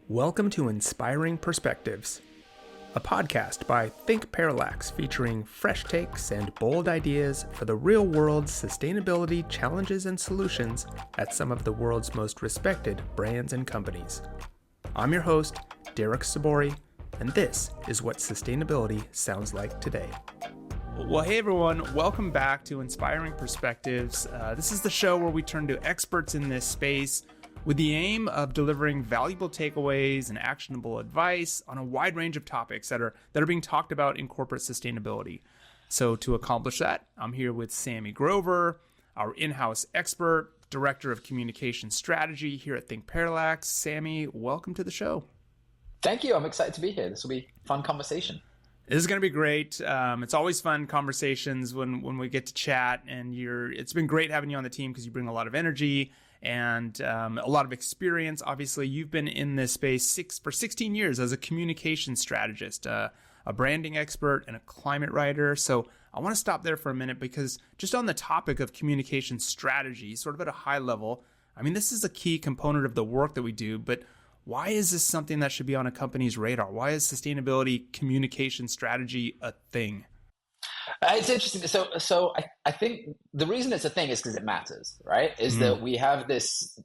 Welcome to Inspiring Perspectives, a podcast by thinkPARALLAX featuring fresh takes and bold ideas for the real-world sustainability challenges and solutions at some of the world's most respected brands and companies. I'm your host, Derek Sabori, and this is what sustainability sounds like today. Well, hey everyone, welcome back to Inspiring Perspectives. This is the show where we turn to experts in this space with the aim of delivering valuable takeaways and actionable advice on a wide range of topics that are being talked about in corporate sustainability. So to accomplish that, I'm here with Sami Grover, our in-house expert, Director of Communication Strategy here at thinkPARALLAX. Sami, welcome to the show. Thank you. I'm excited to be here. This will be a fun conversation. This is going to be great. It's always fun conversations when we get to chat, and it's been great having you on the team because you bring a lot of energy and a lot of experience. Obviously, you've been in this space for 16 years as a communication strategist, a branding expert, and a climate writer. So I want to stop there for a minute because just on the topic of communication strategy, sort of at a high level, I mean, this is a key component of the work that we do, but why is this something that should be on a company's radar? Why is sustainability communication strategy a thing? It's interesting. So I think the reason it's a thing is because it matters, right? Is that we have this,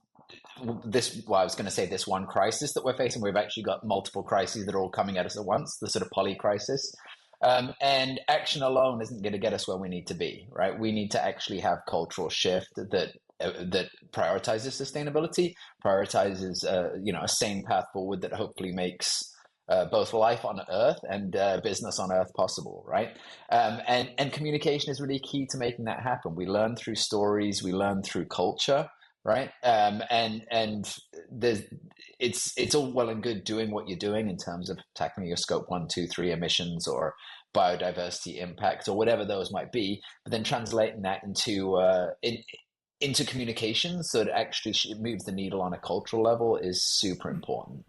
well, I was going to say this one crisis that we're facing. We've actually got multiple crises that are all coming at us at once, the sort of poly crisis. And action alone isn't going to get us where we need to be, right? We need to actually have cultural shift that prioritizes sustainability, prioritizes a sane path forward that hopefully makes both life on Earth and business on Earth possible, right? And communication is really key to making that happen. We learn through stories, we learn through culture, right? And it's all well and good doing what you're doing in terms of tackling your scope 1, 2, 3 emissions or biodiversity impact or whatever those might be, but then translating that into communication so that actually moves the needle on a cultural level is super important.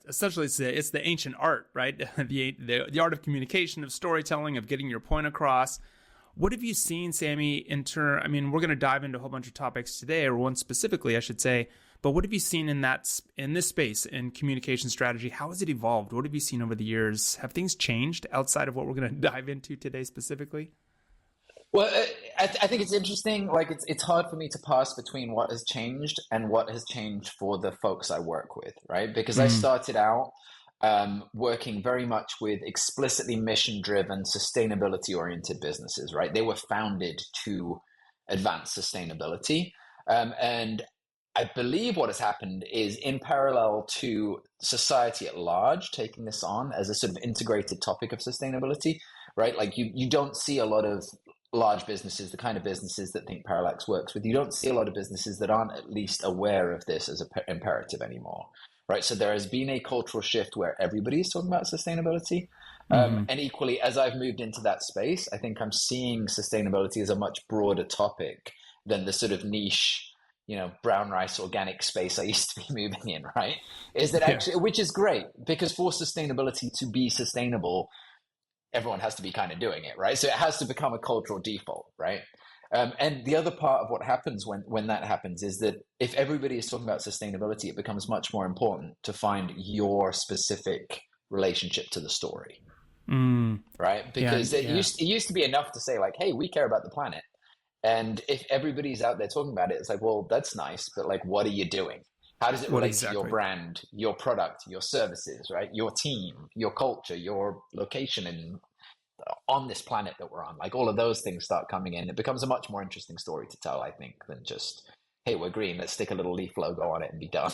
Essentially it's the ancient art, right? the art of communication, of storytelling, of getting your point across. What have you seen, Sami, we're going to dive into a whole bunch of topics today, or one specifically, I should say, but what have you seen in this space in communication strategy? How has it evolved? What have you seen over the years? Have things changed outside of what we're going to dive into today specifically? Well, I think it's interesting. Like it's hard for me to pass between what has changed and what has changed for the folks I work with, right? Because I started out working very much with explicitly mission-driven, sustainability-oriented businesses, right? They were founded to advance sustainability, and I believe what has happened is in parallel to society at large taking this on as a sort of integrated topic of sustainability, right? Like you don't see a lot of large businesses, the kind of businesses that thinkPARALLAX works with, you don't see a lot of businesses that aren't at least aware of this as an imperative anymore, right? So there has been a cultural shift where everybody is talking about sustainability. And equally, as I've moved into that space, I think I'm seeing sustainability as a much broader topic than the sort of niche, brown rice organic space I used to be moving in, right? Is that actually, which is great, because for sustainability to be sustainable, everyone has to be kind of doing it, right? So it has to become a cultural default, right? And the other part of what happens when that happens is that if everybody is talking about sustainability, it becomes much more important to find your specific relationship to the story, right? Because it used to be enough to say like, hey, we care about the planet. And if everybody's out there talking about it, it's like, well, that's nice, but like, what are you doing? How does it relate to your brand, your product, your services, right? Your team, your culture, your location on this planet that we're on? Like all of those things start coming in. It becomes a much more interesting story to tell, I think, than just, hey, we're green, let's stick a little leaf logo on it and be done.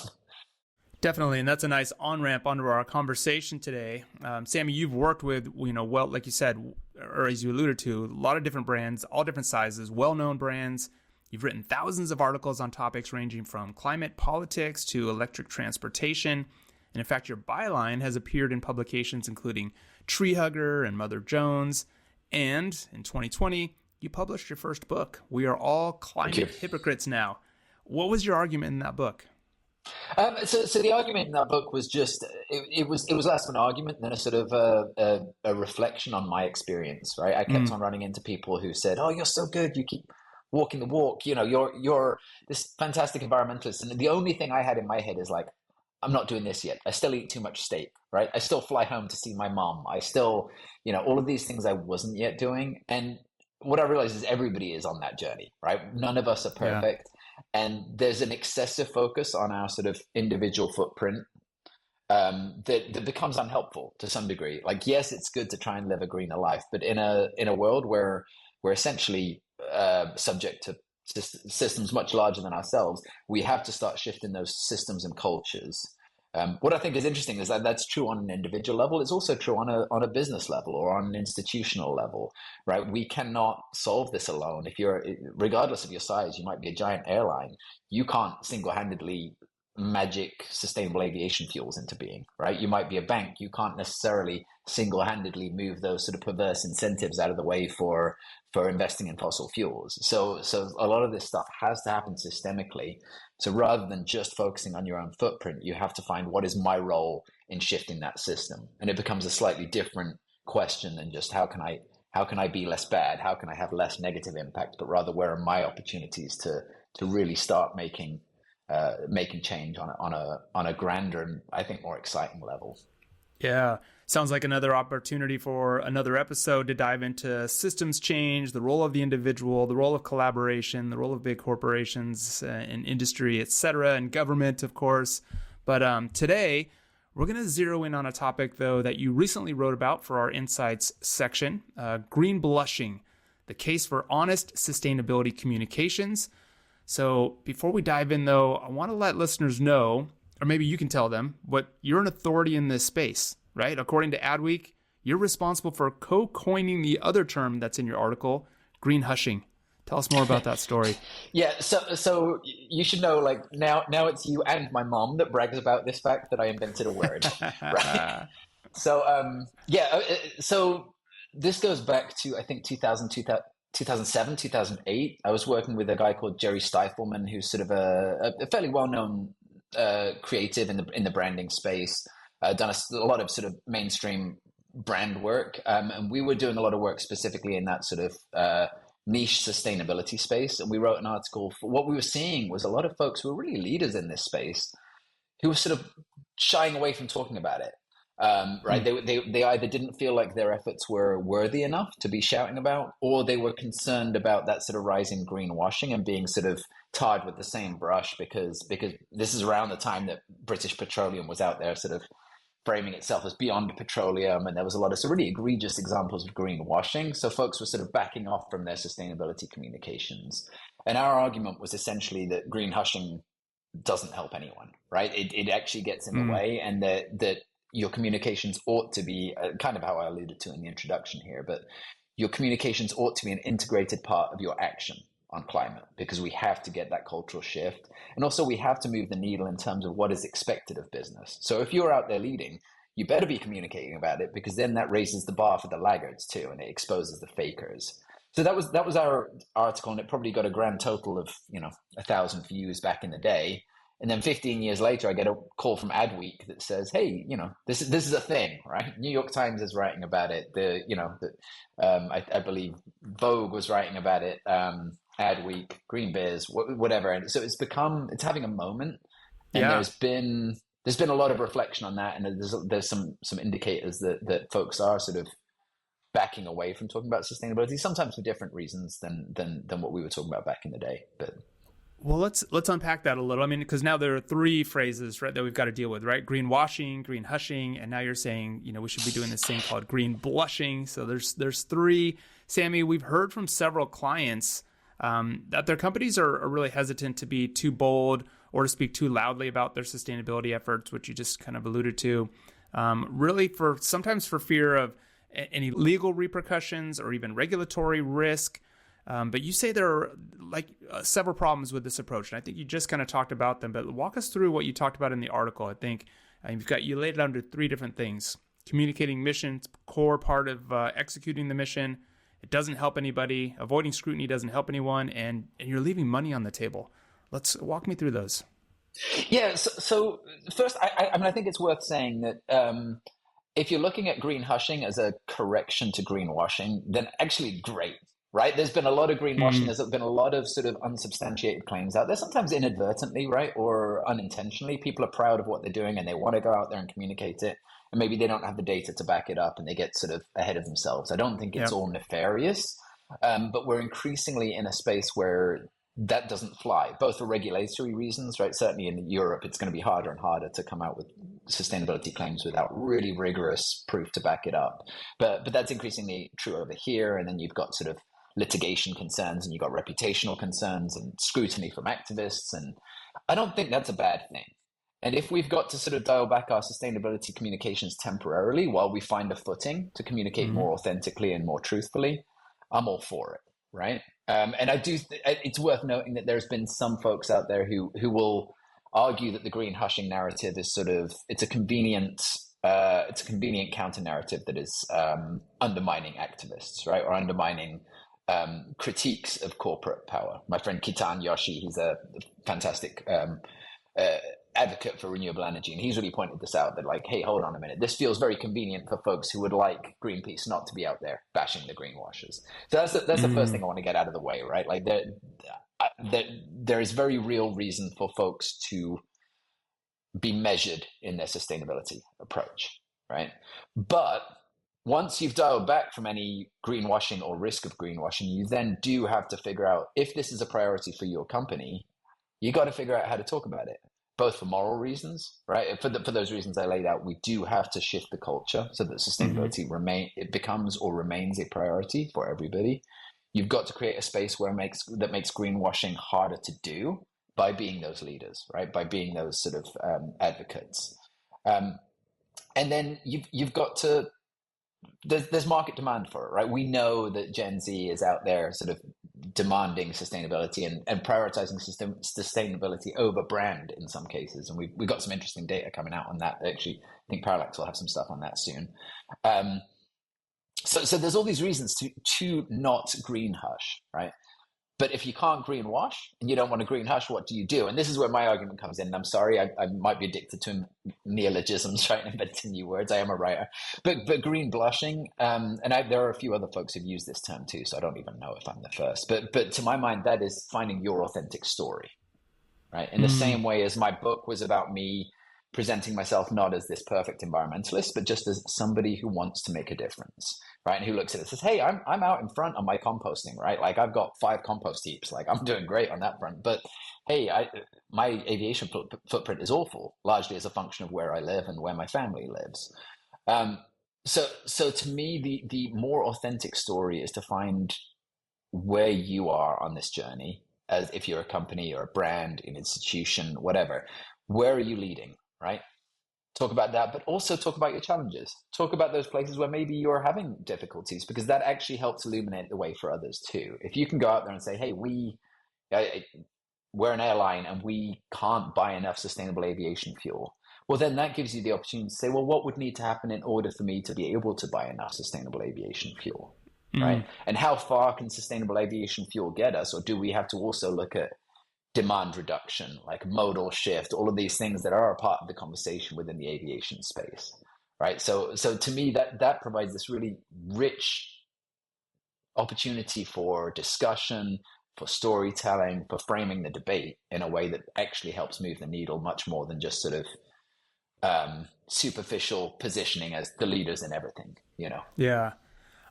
Definitely, and that's a nice on-ramp onto our conversation today. Sami, you've worked with, like you said, or as you alluded to, a lot of different brands, all different sizes, well-known brands. You've written thousands of articles on topics ranging from climate politics to electric transportation. And in fact, your byline has appeared in publications including Tree Hugger and Mother Jones. And in 2020, you published your first book, We Are All Climate Hypocrites Now. What was your argument in that book? So the argument in that book was just, it was less of an argument than a sort of a reflection on my experience, right? I kept on running into people who said, oh, you're so good, you keep walking the walk, you're this fantastic environmentalist. And the only thing I had in my head is like, I'm not doing this yet. I still eat too much steak, right? I still fly home to see my mom. I still, all of these things I wasn't yet doing. And what I realized is everybody is on that journey, right? None of us are Yeah. perfect. And there's an excessive focus on our sort of individual footprint that becomes unhelpful to some degree. Like, yes, it's good to try and live a greener life, but in a world where we're essentially subject to systems much larger than ourselves, we have to start shifting those systems and cultures. What I think is interesting is that that's true on an individual level. It's also true on a business level or on an institutional level, right? We cannot solve this alone. If you're, regardless of your size, you might be a giant airline. You can't single-handedly magic sustainable aviation fuels into being, right? You might be a bank. You can't necessarily single-handedly move those sort of perverse incentives out of the way for investing in fossil fuels. So a lot of this stuff has to happen systemically. So rather than just focusing on your own footprint, you have to find what is my role in shifting that system. And it becomes a slightly different question than just how can I be less bad? How can I have less negative impact? But rather, where are my opportunities to really start making change on a grander and I think more exciting level. Yeah. Sounds like another opportunity for another episode to dive into systems change, the role of the individual, the role of collaboration, the role of big corporations and industry, etc., and government, of course. But today, we're going to zero in on a topic, though, that you recently wrote about for our Insights section, Greenblushing, the case for honest sustainability communications. So before we dive in, though, I want to let listeners know, or maybe you can tell them, what you're an authority in this space, right? According to Adweek, you're responsible for co-coining the other term that's in your article, greenhushing. Tell us more about that story. Yeah, so you should know, like, now it's you and my mom that brags about this fact that I invented a word, right? So this goes back to, I think, 2007, 2008. I was working with a guy called Jerry Stifelman, who's sort of a fairly well-known creative in the branding space, done a lot of sort of mainstream brand work. And we were doing a lot of work specifically in that sort of niche sustainability space. And we wrote an article. For what we were seeing was a lot of folks who were really leaders in this space who were sort of shying away from talking about it. Right? They either didn't feel like their efforts were worthy enough to be shouting about, or they were concerned about that sort of rising greenwashing and being sort of tarred with the same brush because this is around the time that British Petroleum was out there sort of framing itself as beyond petroleum, and there was a lot of really egregious examples of greenwashing. So folks were sort of backing off from their sustainability communications. And our argument was essentially that greenhushing doesn't help anyone, right? It actually gets in the way, and that your communications ought to be kind of how I alluded to in the introduction here, but your communications ought to be an integrated part of your action on climate, because we have to get that cultural shift. And also we have to move the needle in terms of what is expected of business. So if you're out there leading, you better be communicating about it, because then that raises the bar for the laggards too, and it exposes the fakers. So that was our article, and it probably got a grand total of 1,000 views back in the day. And then 15 years later, I get a call from Adweek that says, "Hey, this is a thing, right? New York Times is writing about it. I believe Vogue was writing about it. Adweek, Green Biz, whatever." And so it's having a moment. And there's been a lot of reflection on that, and there's some indicators that folks are sort of backing away from talking about sustainability, sometimes for different reasons than what we were talking about back in the day, but. Well, let's unpack that a little. I mean, because now there are three phrases, right, that we've got to deal with, right? Greenwashing, greenhushing, and now you're saying, we should be doing this thing called greenblushing. So there's three. Sami, we've heard from several clients that their companies are really hesitant to be too bold or to speak too loudly about their sustainability efforts, which you just kind of alluded to, really sometimes for fear of any legal repercussions or even regulatory risk. But you say there are several problems with this approach, and I think you just kind of talked about them. But walk us through what you talked about in the article. I think you laid it out into three different things: communicating missions, core part of executing the mission. It doesn't help anybody. Avoiding scrutiny doesn't help anyone, and you're leaving money on the table. Let's walk me through those. Yeah. So first, I think it's worth saying that if you're looking at greenhushing as a correction to greenwashing, then actually great. right? There's been a lot of greenwashing. Mm. There's been a lot of sort of unsubstantiated claims out there, sometimes inadvertently, right? Or unintentionally. People are proud of what they're doing and they want to go out there and communicate it. And maybe they don't have the data to back it up and they get sort of ahead of themselves. I don't think it's Yep. all nefarious, but we're increasingly in a space where that doesn't fly, both for regulatory reasons, right? Certainly in Europe, it's going to be harder and harder to come out with sustainability claims without really rigorous proof to back it up. But that's increasingly true over here. And then you've got sort of litigation concerns and you've got reputational concerns and scrutiny from activists. And I don't think that's a bad thing. And if we've got to sort of dial back our sustainability communications temporarily while we find a footing to communicate more authentically and more truthfully, I'm all for it, right? And I do. It's worth noting that there's been some folks out there who will argue that the green hushing narrative is sort of it's a convenient counter narrative that is undermining activists, right, or undermining critiques of corporate power. My friend Kitan Yoshi, he's a fantastic advocate for renewable energy, and he's really pointed this out, that like, hey, hold on a minute, this feels very convenient for folks who would like Greenpeace not to be out there bashing the greenwashers. So that's the first thing I want to get out of the way, right? Like there is very real reason for folks to be measured in their sustainability approach, right? But once you've dialed back from any greenwashing or risk of greenwashing, you then do have to figure out if this is a priority for your company. You got to figure out how to talk about it, both for moral reasons, right? For those reasons I laid out, we do have to shift the culture so that sustainability it becomes or remains a priority for everybody. You've got to create a space where that makes greenwashing harder to do by being those leaders, right? By being those sort of advocates. And then you've got to, there's market demand for it, right? We know that Gen Z is out there sort of demanding sustainability and prioritizing sustainability over brand in some cases. And we've got some interesting data coming out on that. Actually, I think Parallax will have some stuff on that soon. So there's all these reasons to not green hush, right? But if you can't greenwash and you don't want to green hush, what do you do? And this is where my argument comes in. And I'm sorry, I might be addicted to neologisms, right? Inventing new words. I am a writer. But green blushing, and there are a few other folks who've used this term too, so I don't even know if I'm the first. But to my mind, that is finding your authentic story, right? In the same way as my book was about me presenting myself not as this perfect environmentalist, but just as somebody who wants to make a difference, right? And who looks at it and says, hey, I'm out in front on my composting, right? Like I've got 5 compost heaps, like I'm doing great on that front. But hey, my aviation footprint is awful, largely as a function of where I live and where my family lives. So to me, the more authentic story is to find where you are on this journey, as if you're a company or a brand, an institution, whatever. Where are you leading, right? Talk about that, but also talk about your challenges. Talk about those places where maybe you're having difficulties, because that actually helps illuminate the way for others too. If you can go out there and say, hey, we're an airline and we can't buy enough sustainable aviation fuel. Well, then that gives you the opportunity to say, well, what would need to happen in order for me to be able to buy enough sustainable aviation fuel, right? And how far can sustainable aviation fuel get us? Or do we have to also look at demand reduction, like modal shift, all of these things that are a part of the conversation within the aviation space, right? So to me, that provides this really rich opportunity for discussion, for storytelling, for framing the debate in a way that actually helps move the needle much more than just sort of superficial positioning as the leaders in everything, you know? Yeah.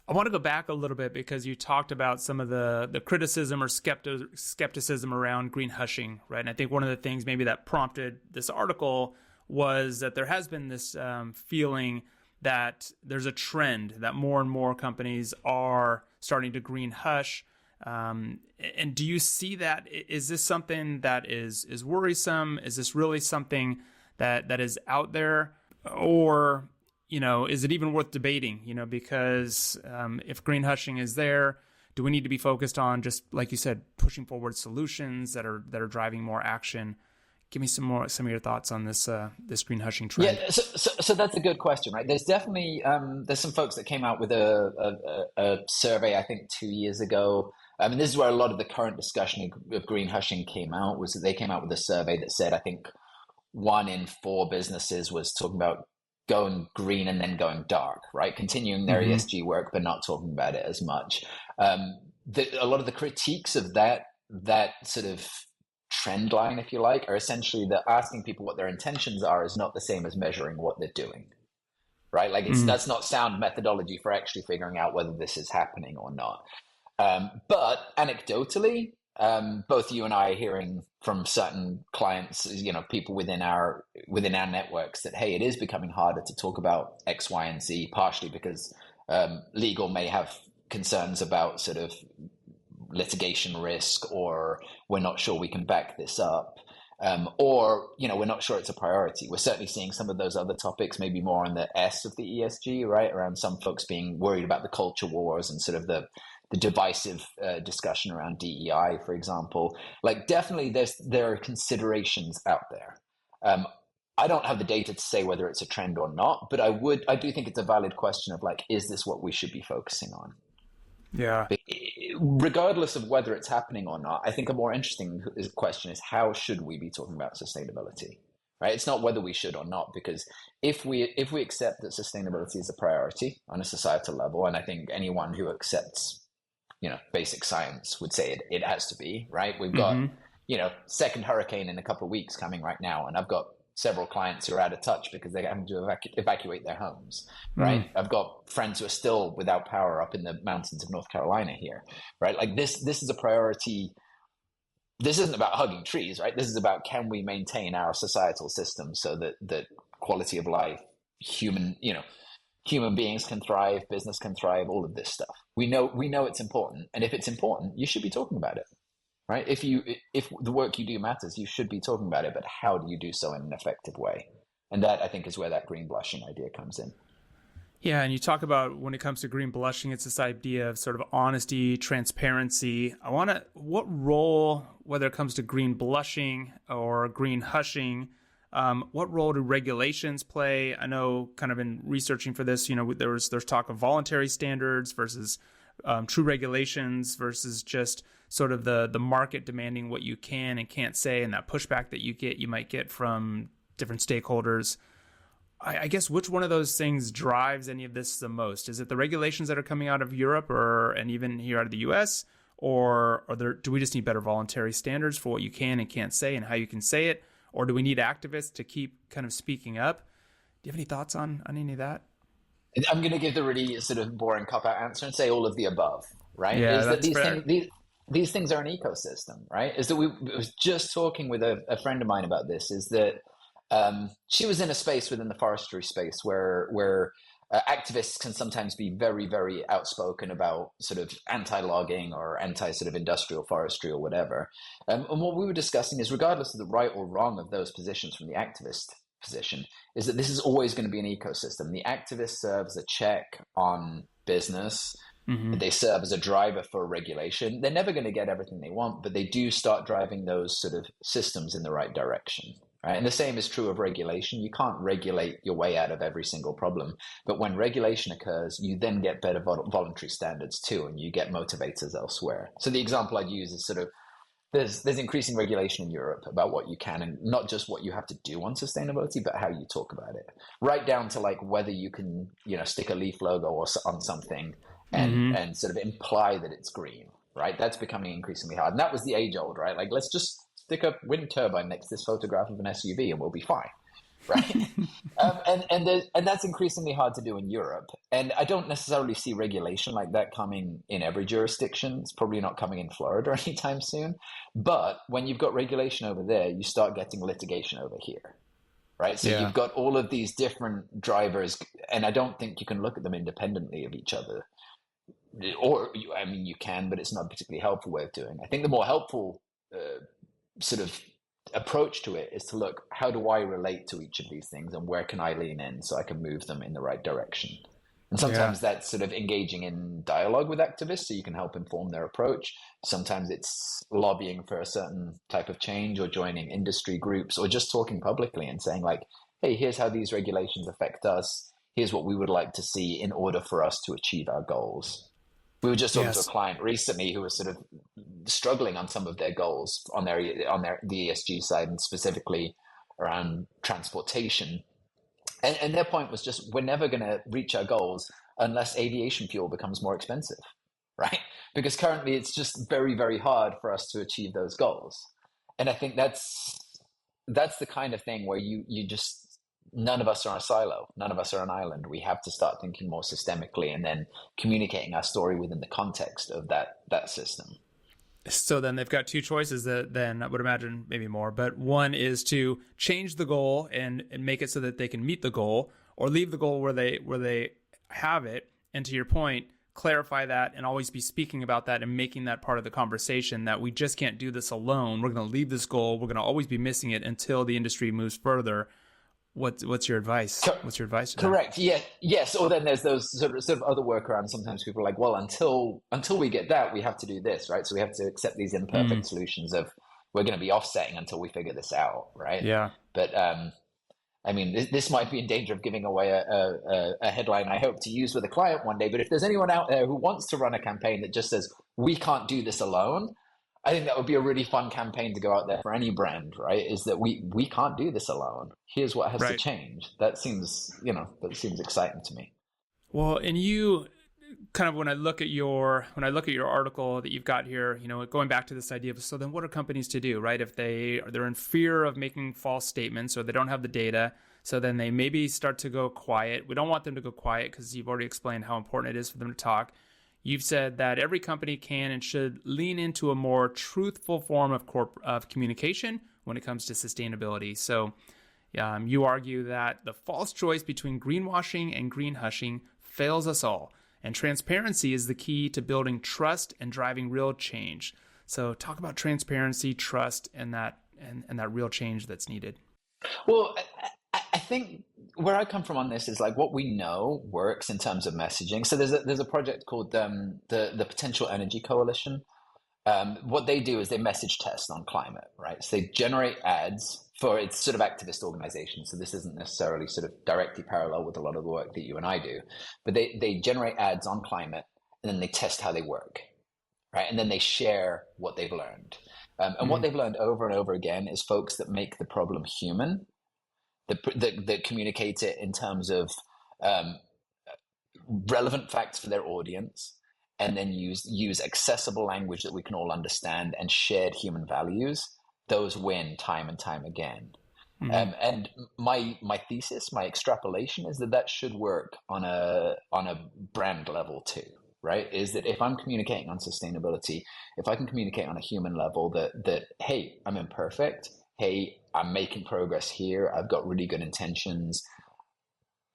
I want to go back a little bit because you talked about some of the criticism or skepticism around green hushing, right? And I think one of the things maybe that prompted this article was that there has been this feeling that there's a trend that more and more companies are starting to green hush. And do you see that? Is this something that is worrisome? Is this really something that is out there? Or is it even worth debating? Because if green hushing is there, do we need to be focused on just, like you said, pushing forward solutions that are driving more action? Give me some of your thoughts on this green hushing trend. Yeah, so that's a good question, right? There's definitely there's some folks that came out with a survey, I think 2 years ago. I mean, this is where a lot of the current discussion of green hushing came out. Was that they came out with a survey that said, I think 1 in 4 businesses was talking about going green and then going dark, right? Continuing their ESG work, but not talking about it as much. a lot of the critiques of that sort of trend line, if you like, are essentially that asking people what their intentions are is not the same as measuring what they're doing, right? Like that's not sound methodology for actually figuring out whether this is happening or not. But anecdotally, both you and I are hearing from certain clients, people within our networks that, hey, it is becoming harder to talk about X, Y, and Z, partially because legal may have concerns about sort of litigation risk, or we're not sure we can back this up, or we're not sure it's a priority. We're certainly seeing some of those other topics, maybe more on the S of the ESG, right, around some folks being worried about the culture wars and sort of the divisive discussion around DEI, for example. Like, definitely there are considerations out there. I don't have the data to say whether it's a trend or not, but I do think it's a valid question of, like, is this what we should be focusing on? Yeah. Regardless of whether it's happening or not, I think a more interesting question is, how should we be talking about sustainability? Right? It's not whether we should or not, because if we accept that sustainability is a priority on a societal level, and I think anyone who accepts basic science would say it has to be, right? We've got second hurricane in a couple of weeks coming right now, and I've got several clients who are out of touch because they're having to evacuate their homes, right? I've got friends who are still without power up in the mountains of North Carolina here, right? Like, this is a priority. This isn't about hugging trees, right? This is about, can we maintain our societal system so that quality of life, human beings can thrive, business can thrive, all of this stuff. We know it's important, and if it's important, you should be talking about it. Right? If the work you do matters, you should be talking about it, but how do you do so in an effective way? And that, I think, is where that green blushing idea comes in. Yeah, and you talk about, when it comes to green blushing, it's this idea of sort of honesty, transparency. What role, whether it comes to green blushing or green hushing, what role do regulations play? I know, kind of in researching for this, there's talk of voluntary standards versus true regulations versus just sort of the market demanding what you can and can't say, and that pushback that you might get from different stakeholders. I guess, which one of those things drives any of this the most? Is it the regulations that are coming out of Europe and even here out of the US, or do we just need better voluntary standards for what you can and can't say and how you can say it? Or do we need activists to keep kind of speaking up? Do you have any thoughts on any of that? I'm going to give the really sort of boring cop-out answer and say all of the above, right? Yeah, that's fair. These things are an ecosystem, right? I was just talking with a friend of mine about this, is that she was in a space within the forestry space where activists can sometimes be very, very outspoken about sort of anti-logging or anti-sort of industrial forestry or whatever. And what we were discussing is, regardless of the right or wrong of those positions from the activist position, is that this is always going to be an ecosystem. The activist serves a check on business. They serve as a driver for regulation. They're never going to get everything they want, but they do start driving those sort of systems in the right direction. Right? And the same is true of regulation. You can't regulate your way out of every single problem. But when regulation occurs, you then get better voluntary standards too, and you get motivators elsewhere. So the example I'd use is sort of, there's increasing regulation in Europe about what you can, and not just what you have to do on sustainability, but how you talk about it. Right down to, like, whether you can, stick a leaf logo on something and sort of imply that it's green, right? That's becoming increasingly hard. And that was the age old, right? Like, let's just stick a wind turbine next to this photograph of an SUV and we'll be fine, right? And that's increasingly hard to do in Europe. And I don't necessarily see regulation like that coming in every jurisdiction. It's probably not coming in Florida anytime soon. But when you've got regulation over there, you start getting litigation over here, right? So you've got all of these different drivers, and I don't think you can look at them independently of each other. Or, you can, but it's not a particularly helpful way of doing it. I think the more helpful sort of approach to it is to look, how do I relate to each of these things, and where can I lean in so I can move them in the right direction? And sometimes that's sort of engaging in dialogue with activists so you can help inform their approach. Sometimes it's lobbying for a certain type of change, or joining industry groups, or just talking publicly and saying, like, hey, here's how these regulations affect us. Here's what we would like to see in order for us to achieve our goals. We were just talking to a client recently who was sort of struggling on some of their goals on the ESG side, and specifically around transportation. And their point was just, we're never going to reach our goals unless aviation fuel becomes more expensive, right? because currently it's just very, very hard for us to achieve those goals. And I think that's the kind of thing where you just, none of us are on a silo, none of us are an island. We have to start thinking more systemically and then communicating our story within the context of that system. So then they've got two choices that then I would imagine maybe more, but one is to change the goal and make it so that they can meet the goal, or leave the goal where they have it. And to your point, clarify that and always be speaking about that and making that part of the conversation, that we just can't do this alone. We're going to leave this goal. We're going to always be missing it until the industry moves further. What's your advice? What's your advice to Correct. That? Yeah. Yes. Or then there's those sort of other workarounds. Sometimes people are like, well, until we get that, we have to do this, right? So we have to accept these imperfect solutions of, we're going to be offsetting until we figure this out, right? Yeah. But I mean, this might be in danger of giving away a headline I hope to use with a client one day. But if there's anyone out there who wants to run a campaign that just says, we can't do this alone, I think that would be a really fun campaign to go out there for any brand, right? Is that we can't do this alone. Here's what has to change. That seems exciting to me. Well, and you kind of, when I look at your article that you've got here, going back to this idea of, so then what are companies to do, right? If they're in fear of making false statements or they don't have the data, so then they maybe start to go quiet. We don't want them to go quiet because you've already explained how important it is for them to talk. You've said that every company can and should lean into a more truthful form of communication when it comes to sustainability. So you argue that the false choice between greenwashing and greenhushing fails us all, and transparency is the key to building trust and driving real change. So talk about transparency, trust, and that real change that's needed. Well, I think where I come from on this is like what we know works in terms of messaging. So there's a project called the Potential Energy Coalition. What they do is they message test on climate, right? So they generate ads for its sort of activist organization. So this isn't necessarily sort of directly parallel with a lot of the work that you and I do, but they generate ads on climate and then they test how they work, right? And then they share what they've learned. And what they've learned over and over again is folks that make the problem human, that communicate it in terms of relevant facts for their audience, and then use accessible language that we can all understand and shared human values. Those win time and time again. And my thesis, my extrapolation is that should work on a brand level too, right? Is that if I'm communicating on sustainability, if I can communicate on a human level that hey, I'm imperfect, hey, I'm making progress here, I've got really good intentions,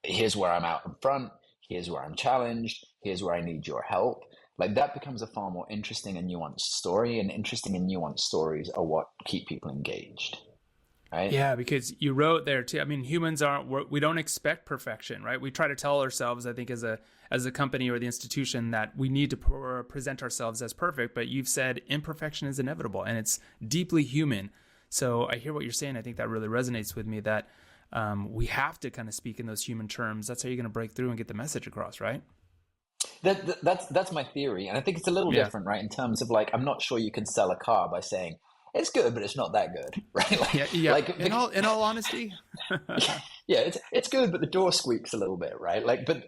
here's where I'm out in front, here's where I'm challenged, here's where I need your help. Like that becomes a far more interesting and nuanced story, and interesting and nuanced stories are what keep people engaged, right? Yeah, because you wrote there too. I mean, humans we don't expect perfection, right? We try to tell ourselves, I think, as a company or the institution, that we need to present ourselves as perfect. But you've said imperfection is inevitable and it's deeply human. So I hear what you're saying. I think that really resonates with me, that we have to kind of speak in those human terms. That's how you're going to break through and get the message across, right? That's my theory, and I think it's a little different, right? In terms of like, I'm not sure you can sell a car by saying it's good, but it's not that good, right? Like, Like in all honesty, it's good, but the door squeaks a little bit, right? Like, but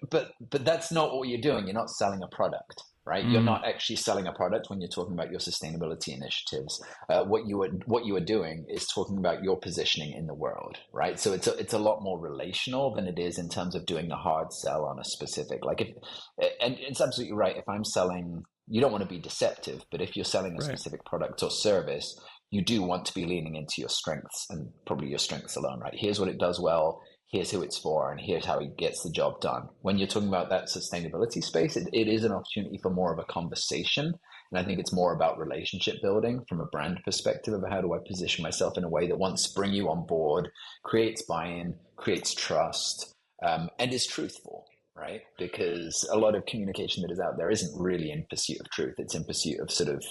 that's not what you're doing. You're not selling a product, right? You're not actually selling a product when you're talking about your sustainability initiatives. What you are doing is talking about your positioning in the world, right? So it's a lot more relational than it is in terms of doing a hard sell on a specific. And it's absolutely right. If I'm selling, you don't want to be deceptive, but if you're selling a specific product or service, you do want to be leaning into your strengths, and probably your strengths alone, right? Here's what it does well. Here's who it's for, and here's how it gets the job done. When you're talking about that sustainability space, it is an opportunity for more of a conversation. And I think it's more about relationship building from a brand perspective of how do I position myself in a way that wants to bring you on board, creates buy-in, creates trust, and is truthful, right? Because a lot of communication that is out there isn't really in pursuit of truth. It's in pursuit of sort of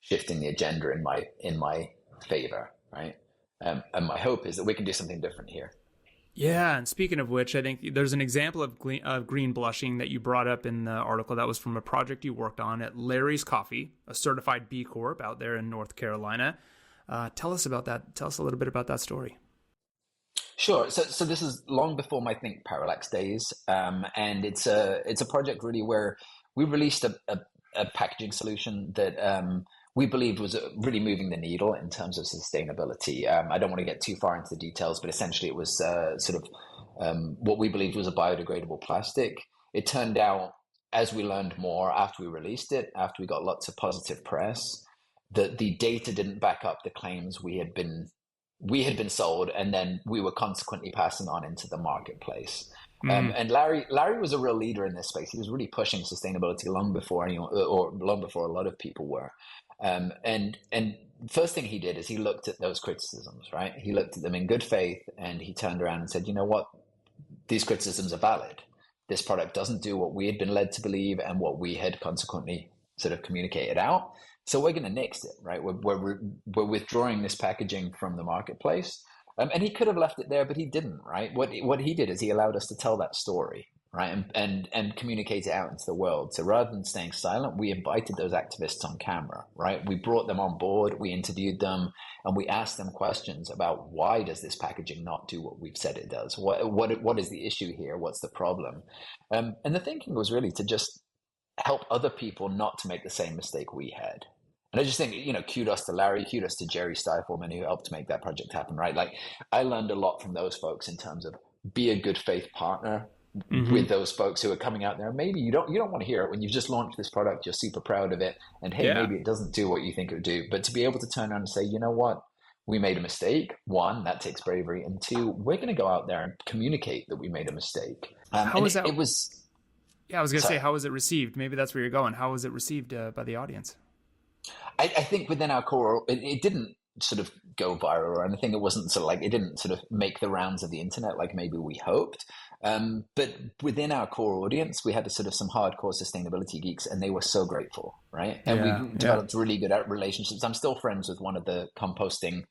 shifting the agenda in my favor, right? And my hope is that we can do something different here. Yeah, and speaking of which, I think there's an example of greenblushing that you brought up in the article that was from a project you worked on at Larry's Coffee, a certified B Corp out there in North Carolina. Tell us about that. Tell us a little bit about that story. Sure. So this is long before my thinkPARALLAX days, and it's a project really where we released a packaging solution that we believed was really moving the needle in terms of sustainability. I don't want to get too far into the details, but essentially it was what we believed was a biodegradable plastic. It turned out, as we learned more after we released it, after we got lots of positive press, that the data didn't back up the claims we had been sold, and then we were consequently passing on into the marketplace. And Larry was a real leader in this space. He was really pushing sustainability long before anyone, or long before a lot of people were. And first thing he did is he looked at those criticisms, right? He looked at them in good faith, and he turned around and said, you know what? These criticisms are valid. This product doesn't do what we had been led to believe and what we had consequently sort of communicated out. So we're going to nix it, right? We're withdrawing this packaging from the marketplace. And he could have left it there, but he didn't, right? What he did is he allowed us to tell that story, right? And communicate it out into the world. So rather than staying silent, we invited those activists on camera, right? We brought them on board, we interviewed them, and we asked them questions about why does this packaging not do what we've said it does? What is the issue here? What's the problem? And the thinking was really to just help other people not to make the same mistake we had. And I just think, kudos to Larry, kudos to Jerry Stifelman, who helped make that project happen, right? Like, I learned a lot from those folks in terms of be a good faith partner with those folks who are coming out there. Maybe you don't want to hear it when you've just launched this product, you're super proud of it, and hey, maybe it doesn't do what you think it would do. But to be able to turn around and say, you know what, we made a mistake. One, that takes bravery, and two, we're going to go out there and communicate that we made a mistake. How was that? It was. Yeah, I was going to say, how was it received? Maybe that's where you're going. How was it received by the audience? I think within our core, it didn't sort of go viral or anything. It wasn't sort of like, it didn't sort of make the rounds of the internet like maybe we hoped. But within our core audience, we had sort of some hardcore sustainability geeks, and they were so grateful, right? And we developed really good relationships. I'm still friends with one of the composting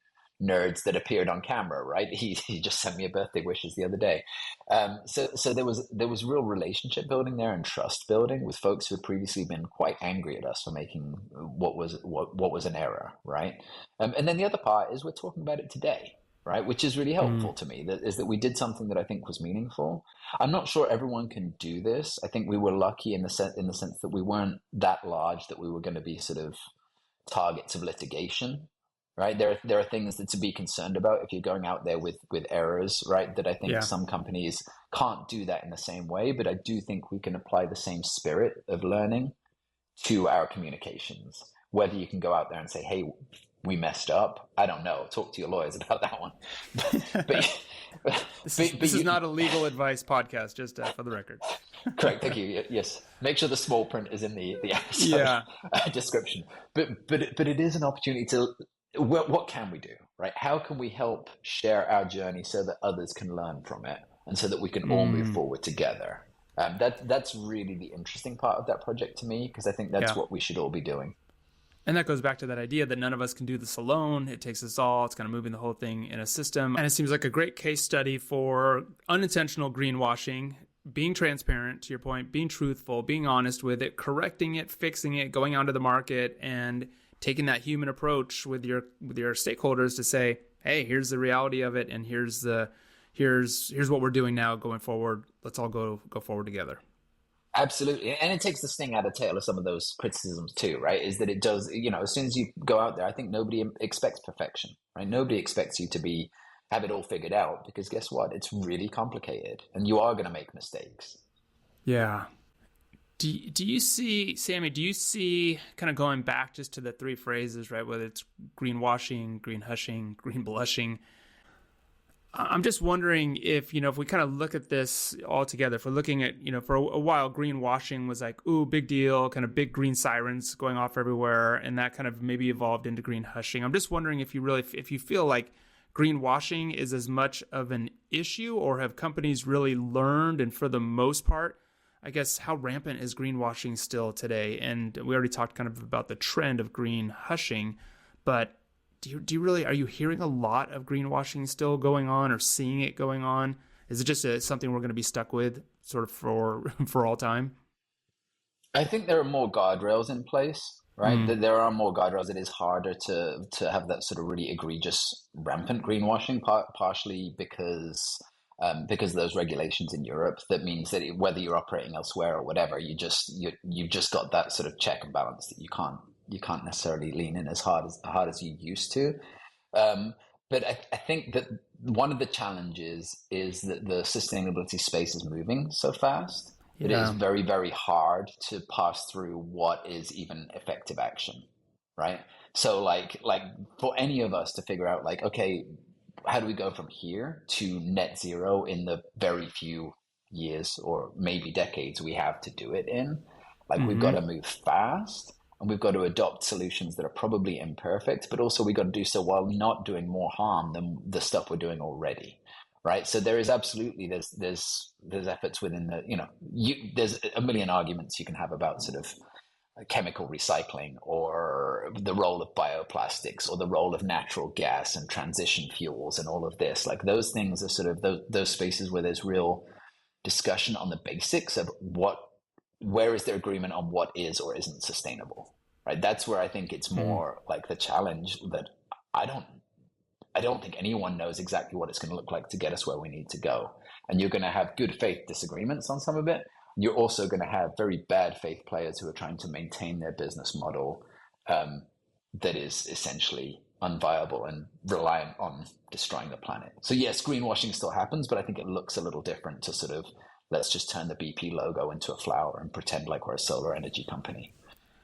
nerds that appeared on camera, right? He just sent me a birthday wishes the other day. So there was real relationship building there and trust building with folks who had previously been quite angry at us for making what was an error, right? And then the other part is we're talking about it today, right? Which is really helpful to me. That we did something that I think was meaningful. I'm not sure everyone can do this. I think we were lucky in the sense that we weren't that large that we were going to be sort of targets of litigation. Right, there are things that to be concerned about if you're going out there with errors, right? That I think some companies can't do that in the same way, but I do think we can apply the same spirit of learning to our communications. Whether you can go out there and say, "Hey, we messed up," I don't know. Talk to your lawyers about that one. This is not a legal advice podcast, just for the record. Correct. Thank you. Yes. Make sure the small print is in the episode description. But it is an opportunity to. What can we do, right? How can we help share our journey so that others can learn from it and so that we can all move forward together? That's really the interesting part of that project to me, because I think that's what we should all be doing. And that goes back to that idea that none of us can do this alone. It takes us all. It's kind of moving the whole thing in a system. And it seems like a great case study for unintentional greenwashing, being transparent, to your point, being truthful, being honest with it, correcting it, fixing it, going onto the market, and taking that human approach with your stakeholders to say, hey, here's the reality of it, and here's what we're doing now going forward. Let's all go forward together. Absolutely. And it takes the sting out of tail of some of those criticisms too, right? Is that it does, as soon as you go out there, I think nobody expects perfection, right? Nobody expects you to have it all figured out, because guess what? It's really complicated, and you are going to make mistakes. Yeah. Do you see, Sami, kind of going back just to the three phrases, right? Whether it's greenwashing, greenhushing, greenblushing. I'm just wondering if we kind of look at this all together, if we're looking at, for a while, greenwashing was like, ooh, big deal, kind of big green sirens going off everywhere. And that kind of maybe evolved into greenhushing. I'm just wondering if you feel like greenwashing is as much of an issue, or have companies really learned, and for the most part, I guess, how rampant is greenwashing still today? And we already talked kind of about the trend of greenhushing, but do you really, are you hearing a lot of greenwashing still going on, or seeing it going on? Is it just something we're going to be stuck with sort of for all time? I think there are more guardrails in place, right? There are more guardrails. It is harder to have that sort of really egregious, rampant greenwashing, partially because because of those regulations in Europe. That means that whether you're operating elsewhere or whatever, you've just got that sort of check and balance that you can't necessarily lean in as hard as you used to. But I think that one of the challenges is that the sustainability space is moving so fast that it is very, very hard to pass through what is even effective action, right? So like for any of us to figure out like, okay, how do we go from here to net zero in the very few years or maybe decades we have to do it in? Like we've got to move fast. And we've got to adopt solutions that are probably imperfect, but also we've got to do so while not doing more harm than the stuff we're doing already, right? So there is absolutely there's efforts within there's a million arguments you can have about sort of chemical recycling or the role of bioplastics or the role of natural gas and transition fuels and all of this. Like those things are sort of those spaces where there's real discussion on the basics of where is their agreement on what is or isn't sustainable, right? That's where I think it's more like the challenge that I don't think anyone knows exactly what it's going to look like to get us where we need to go. And you're going to have good faith disagreements on some of it. You're also going to have very bad faith players who are trying to maintain their business model that is essentially unviable and reliant on destroying the planet. So yes, greenwashing still happens, but I think it looks a little different to sort of, let's just turn the BP logo into a flower and pretend like we're a solar energy company,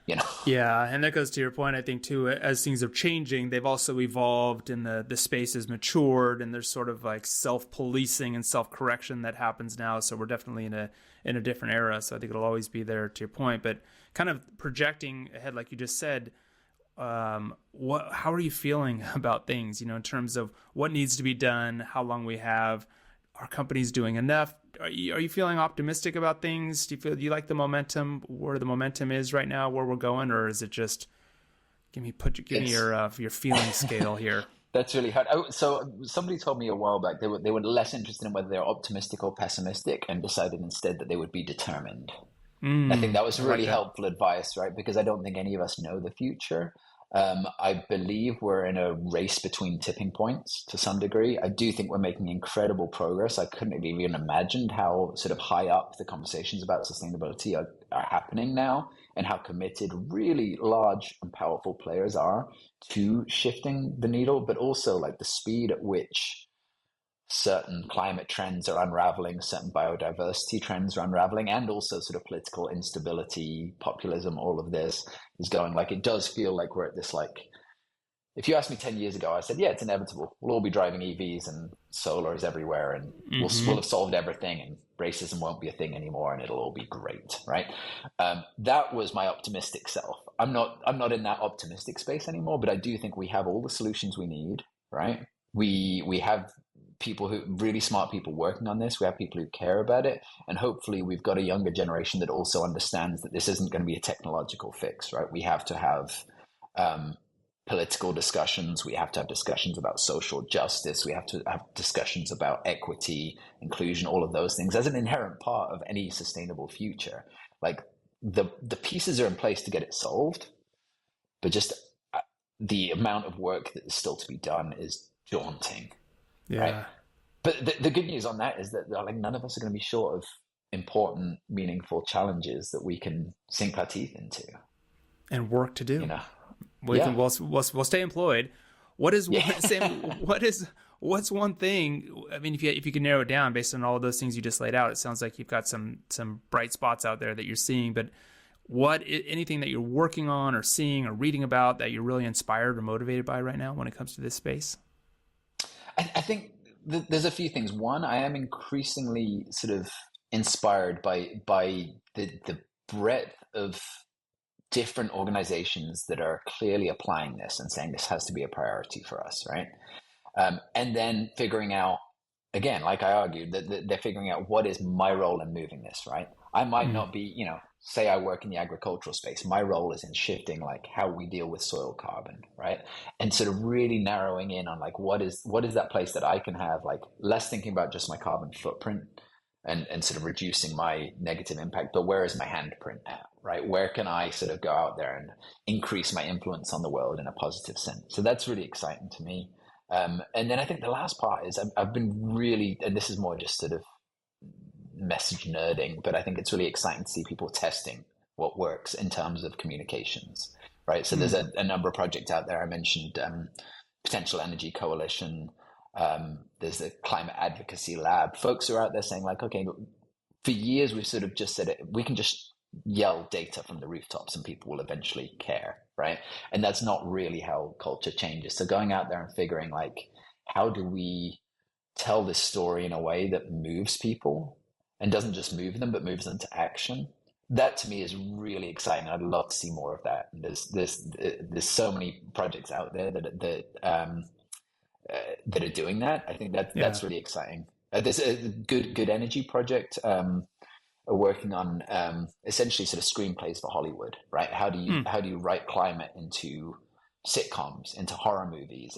you know? Yeah, and that goes to your point, I think, too. As things are changing, they've also evolved and the space has matured and there's sort of like self-policing and self-correction that happens now. So we're definitely in a different era. So I think it'll always be there, to your point. But kind of projecting ahead, like you just said, how are you feeling about things, in terms of what needs to be done, how long we have? Are companies doing enough? Are you feeling optimistic about things? Do you like the momentum, where the momentum is right now, where we're going, or is it just give me your feeling scale here? That's really hard. Oh, so somebody told me a while back they were less interested in whether they're optimistic or pessimistic, and decided instead that they would be determined. I think that was really helpful advice, right? Because I don't think any of us know the future. I believe we're in a race between tipping points to some degree. I do think we're making incredible progress. I couldn't have even imagined how sort of high up the conversations about sustainability are happening now, and how committed really large and powerful players are to shifting the needle, but also like the speed at which certain climate trends are unraveling, certain biodiversity trends are unraveling, and also sort of political instability, populism, all of this is going. Like, it does feel like we're at this, like, if you asked me 10 years ago, I said, yeah, it's inevitable. We'll all be driving EVs and solar is everywhere, and we'll have solved everything, and racism won't be a thing anymore, and it'll all be great, right? That was my optimistic self. I'm not in that optimistic space anymore, but I do think we have all the solutions we need, right? We have really smart people working on this. We have people who care about it. And hopefully we've got a younger generation that also understands that this isn't going to be a technological fix, right? We have to have political discussions. We have to have discussions about social justice. We have to have discussions about equity, inclusion, all of those things as an inherent part of any sustainable future. Like the pieces are in place to get it solved, but just the amount of work that is still to be done is daunting. Yeah. Right? But the good news on that is that like none of us are going to be short of important, meaningful challenges that we can sink our teeth into and work to do. We'll stay employed. What's one thing? I mean, if you can narrow it down based on all of those things you just laid out, it sounds like you've got some bright spots out there that you're seeing. But anything that you're working on or seeing or reading about that you're really inspired or motivated by right now when it comes to this space? I think there's a few things. One, I am increasingly sort of inspired by the breadth of different organizations that are clearly applying this and saying this has to be a priority for us, right? And then figuring out, again, like I argued, that they're figuring out what is my role in moving this, right? I might not be, say I work in the agricultural space. My role is in shifting like how we deal with soil carbon, right? And sort of really narrowing in on like what is that place that I can have, like less thinking about just my carbon footprint and sort of reducing my negative impact, but where is my handprint at, right? Where can I sort of go out there and increase my influence on the world in a positive sense? So that's really exciting to me. And then I think the last part is I've been really, and this is more just sort of message nerding, but I think it's really exciting to see people testing what works in terms of communications, right? So there's a number of projects out there. I mentioned Potential Energy Coalition. There's the Climate Advocacy Lab. Folks are out there saying like, okay, for years we've sort of just said we can just yell data from the rooftops and people will eventually care, right? And that's not really how culture changes. So going out there and figuring like, how do we tell this story in a way that moves people and doesn't just move them, but moves them to action? That to me is really exciting. I'd love to see more of that. And there's so many projects out there that are doing that. I think that's really exciting. There's a good energy project are working on essentially sort of screenplays for Hollywood, right? How do you write climate into sitcoms, into horror movies,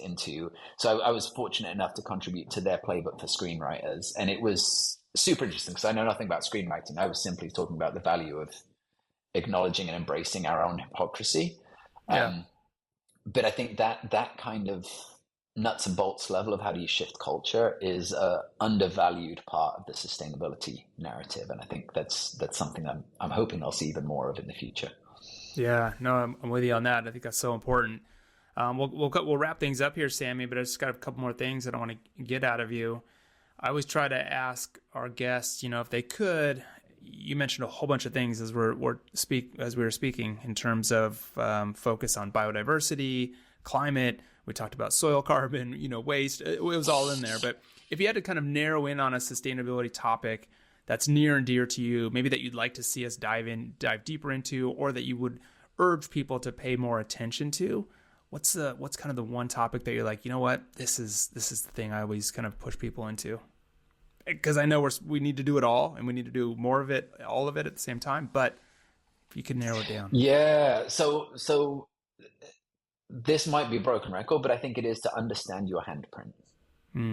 so I was fortunate enough to contribute to their playbook for screenwriters, and it was super interesting because I know nothing about screenwriting. I was simply talking about the value of acknowledging and embracing our own hypocrisy. But I think that kind of nuts and bolts level of how do you shift culture is a undervalued part of the sustainability narrative, and I think that's something I'm hoping I'll see even more of in the future. Yeah, no, I'm with you on that. I think that's so important. We'll wrap things up here, Sami, but I just got a couple more things that I want to get out of you. I always try to ask our guests, if they could. You mentioned a whole bunch of things as we were speaking in terms of focus on biodiversity, climate. We talked about soil carbon, waste. It was all in there. But if you had to kind of narrow in on a sustainability topic that's near and dear to you, maybe that you'd like to see us dive deeper into, or that you would urge people to pay more attention to, what's kind of the one topic that you're like, this is the thing I always kind of push people into? Because I know we need to do it all, and we need to do more of it, all of it at the same time. But if you could narrow it down. Yeah. So this might be a broken record, but I think it is to understand your handprint,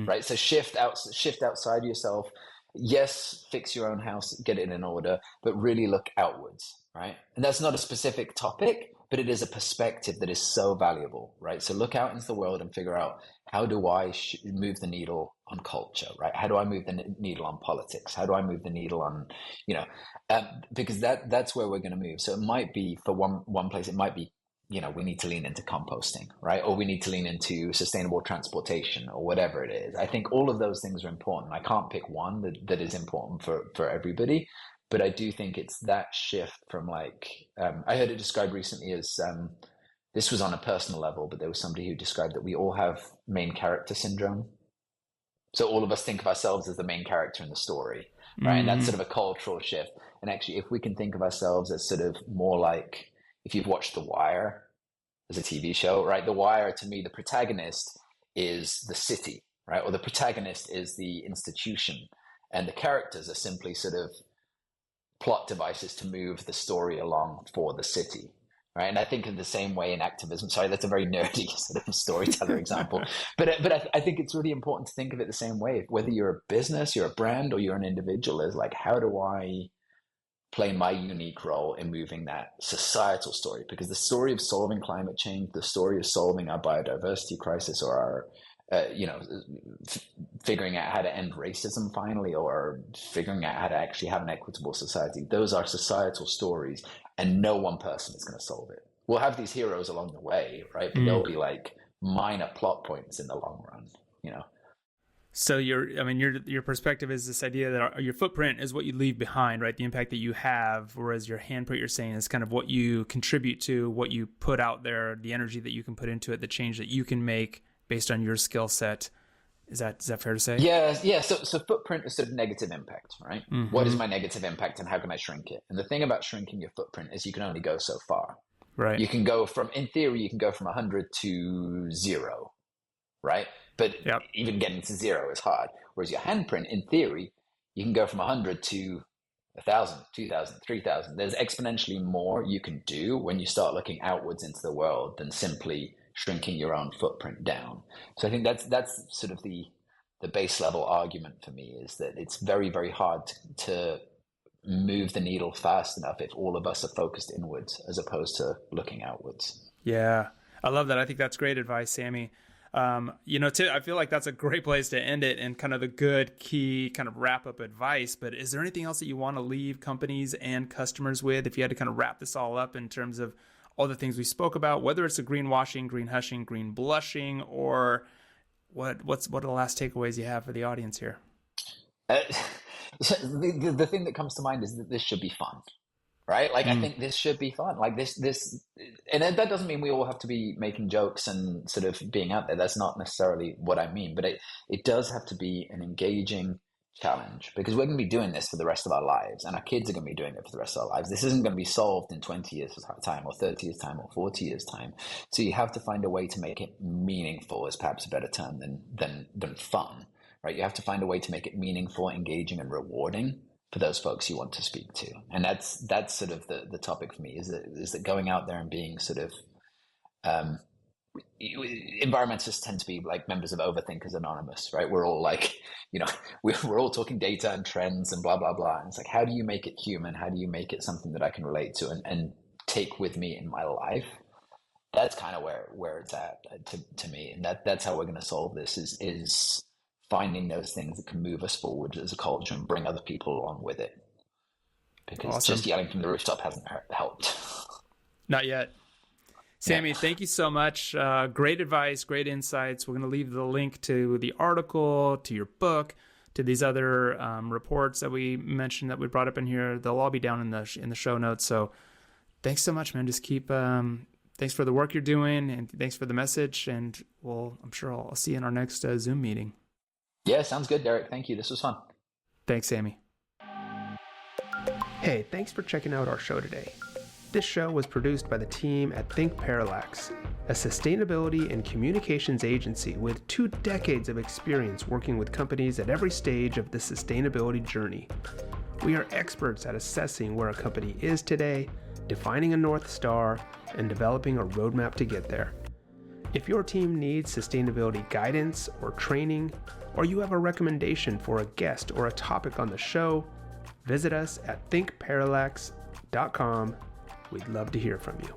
right? So shift outside yourself. Yes, fix your own house, get it in order, but really look outwards, right? And that's not a specific topic, but it is a perspective that is so valuable, right? So look out into the world and figure out, how do I move the needle on culture, right? How do I move the needle on politics? How do I move the needle on, because that's where we're going to move. So it might be for one place, it might be, we need to lean into composting, right? Or we need to lean into sustainable transportation or whatever it is. I think all of those things are important. I can't pick one that is important for everybody, but I do think it's that shift from like, I heard it described recently as, this was on a personal level, but there was somebody who described that we all have main character syndrome. So all of us think of ourselves as the main character in the story, right? And that's sort of a cultural shift. And actually, if we can think of ourselves as sort of more like, if you've watched The Wire as a TV show, right? The Wire, to me, the protagonist is the city, right? Or the protagonist is the institution. And the characters are simply sort of plot devices to move the story along for the city, right? And I think in the same way in activism, sorry, that's a very nerdy sort of storyteller example, but I think it's really important to think of it the same way. Whether you're a business, you're a brand, or you're an individual, is like, how do I play my unique role in moving that societal story? Because the story of solving climate change, the story of solving our biodiversity crisis, or our figuring out how to end racism finally, or figuring out how to actually have an equitable society, those are societal stories, and no one person is going to solve it. We'll have these heroes along the way, right? But they'll be like minor plot points in the long run, So your perspective is this idea that your footprint is what you leave behind, right? The impact that you have, whereas your handprint, you're saying, is kind of what you contribute to, what you put out there, the energy that you can put into it, the change that you can make based on your skill set. Is that fair to say? Yeah. So footprint is sort of negative impact, right? Mm-hmm. What is my negative impact, and how can I shrink it? And the thing about shrinking your footprint is you can only go so far. Right. You can go from 100 to 0, right? But even getting to 0 is hard. Whereas your handprint, in theory, you can go from 100 to 1,000, 2,000, 3,000. There's exponentially more you can do when you start looking outwards into the world than simply shrinking your own footprint down. So I think that's sort of the base level argument for me, is that it's very, very hard to move the needle fast enough if all of us are focused inwards as opposed to looking outwards. Yeah, I love that. I think that's great advice, Sami. I feel like that's a great place to end it and kind of the good key kind of wrap up advice. But is there anything else that you want to leave companies and customers with if you had to kind of wrap this all up in terms of all the things we spoke about, whether it's the greenwashing, greenhushing, green blushing, or what are the last takeaways you have for the audience here? The thing that comes to mind is that this should be fun. Right? Like, I think this should be fun. Like and that doesn't mean we all have to be making jokes and sort of being out there. That's not necessarily what I mean, but it does have to be an engaging challenge, because we're going to be doing this for the rest of our lives, and our kids are going to be doing it for the rest of our lives. This isn't going to be solved in 20 years time or 30 years time or 40 years time. So you have to find a way to make it meaningful, is perhaps a better term than fun, right? You have to find a way to make it meaningful, engaging, and rewarding for those folks you want to speak to. And that's sort of the topic for me, is that going out there and being sort of environmentalists tend to be like members of Overthinkers Anonymous, right? We're all like, we're all talking data and trends and blah, blah, blah. And it's like, how do you make it human? How do you make it something that I can relate to and take with me in my life? That's kind of where it's at to me. And that's how we're going to solve this is finding those things that can move us forward as a culture and bring other people along with it. Because just yelling from the rooftop hasn't helped. Not yet. Sami, thank you so much. Great advice, great insights. We're going to leave the link to the article, to your book, to these other reports that we mentioned that we brought up in here. They'll all be down in the show notes. So thanks so much, man. Just keep... thanks for the work you're doing, and thanks for the message. And I'm sure I'll see you in our next Zoom meeting. Yeah, sounds good, Derek. Thank you. This was fun. Thanks, Sami. Hey, thanks for checking out our show today. This show was produced by the team at thinkPARALLAX, a sustainability and communications agency with 2 decades of experience working with companies at every stage of the sustainability journey. We are experts at assessing where a company is today, defining a North Star, and developing a roadmap to get there. If your team needs sustainability guidance or training, or you have a recommendation for a guest or a topic on the show, visit us at thinkparallax.com. We'd love to hear from you.